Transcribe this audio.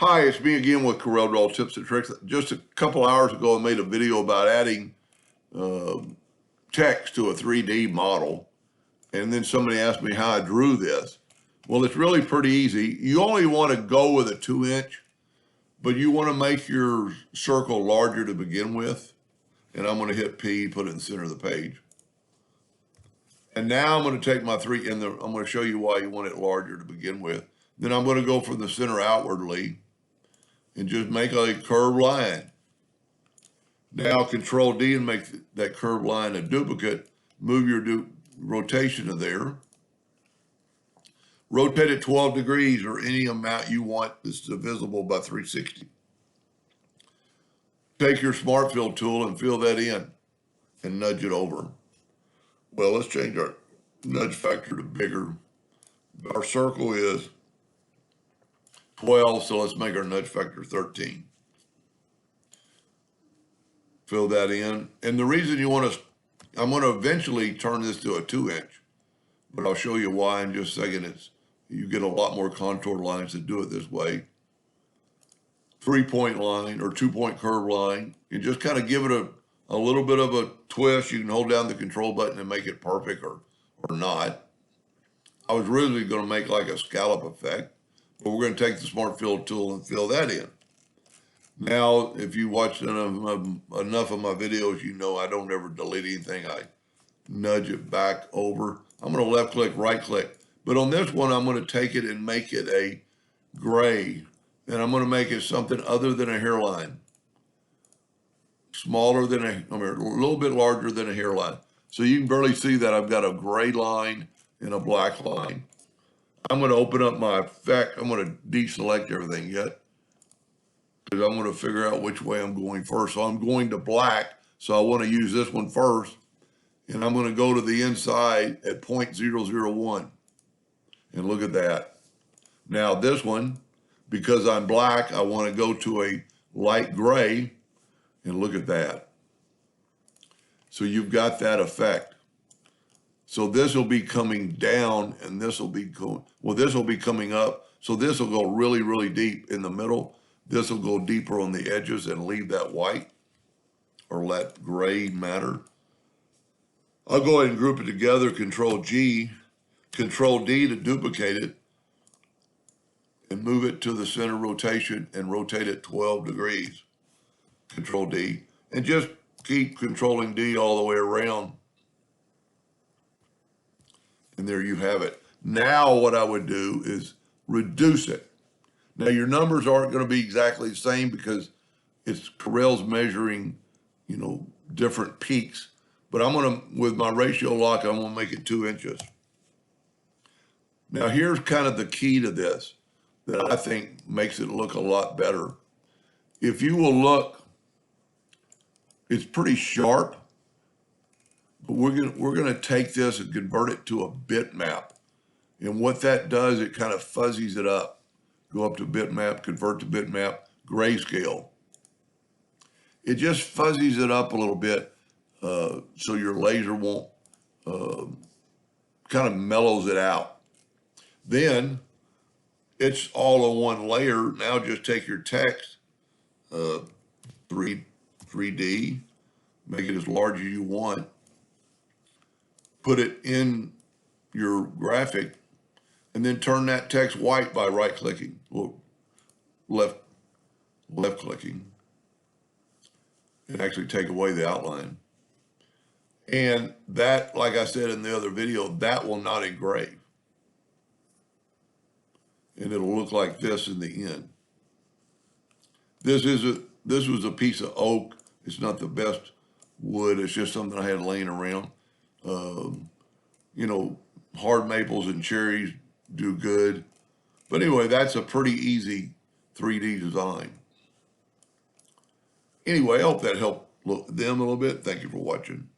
Hi, it's me again with Corel Draw Tips and Tricks. Just a couple hours ago, I made a video about adding text to a 3D model. And then somebody asked me how I drew this. Well, it's really pretty easy. You only want to go with a 2-inch, but you want to make your circle larger to begin with. And I'm going to hit P, put it in the center of the page. And now I'm going to take my I'm going to show you why you want it larger to begin with. Then I'm going to go from the center outwardly and just make a curved line. Now Control D and make that curved line a duplicate. Move your rotation to there. Rotate it 12 degrees or any amount you want that's divisible by 360. Take your Smart Fill tool and fill that in and nudge it over. Well, let's change our nudge factor to bigger. Our circle is 12, so let's make our nudge factor 13. Fill that in. And the reason you want to, I'm going to eventually turn this to a 2-inch, but I'll show you why in just a second. You get a lot more contour lines to do it this way. 3-point line or 2-point curve line. You just kind of give it a little bit of a twist. You can hold down the control button and make it perfect or not. I was originally going to make like a scallop effect, but we're going to take the Smart Fill tool and fill that in. Now, if you watch enough of my videos, you know I don't ever delete anything. I nudge it back over. I'm going to left click, right click. But on this one, I'm going to take it and make it a gray. And I'm going to make it something other than a hairline. Smaller than a little bit larger than a hairline. So you can barely see that I've got a gray line and a black line. I'm going to open up my effect. I'm going to deselect everything yet, because I'm going to figure out which way I'm going first. So I'm going to black. So I want to use this one first. And I'm going to go to the inside at 0.001. And look at that. Now this one, because I'm black, I want to go to a light gray. And look at that. So you've got that effect. So this will be coming down and this will be going, well, this will be coming up. So this will go really, really deep in the middle. This will go deeper on the edges and leave that white or let gray matter. I'll go ahead and group it together, Control G, Control D to duplicate it and move it to the center rotation and rotate it 12 degrees. Control D, and just keep controlling D all the way around. And there you have it. Now what I would do is reduce it. Now your numbers aren't going to be exactly the same because Corel's measuring, different peaks. But I'm going to, with my ratio lock, I'm going to make it 2 inches. Now here's kind of the key to this that I think makes it look a lot better. If you will look, it's pretty sharp, but we're gonna take this and convert it to a bitmap. And what that does, it kind of fuzzies it up. Go up to bitmap, convert to bitmap, grayscale. It just fuzzies it up a little bit so your laser won't, kind of mellows it out. Then it's all in one layer. Now just take your text, 3D, make it as large as you want, put it in your graphic, and then turn that text white by right-clicking, or left-clicking, and actually take away the outline. And that, like I said in the other video, that will not engrave. And it'll look like this in the end. This was a piece of oak. It's not the best wood. It's just something I had laying around. Hard maples and cherries do good. But anyway, that's a pretty easy 3D design. Anyway, I hope that helped them a little bit. Thank you for watching.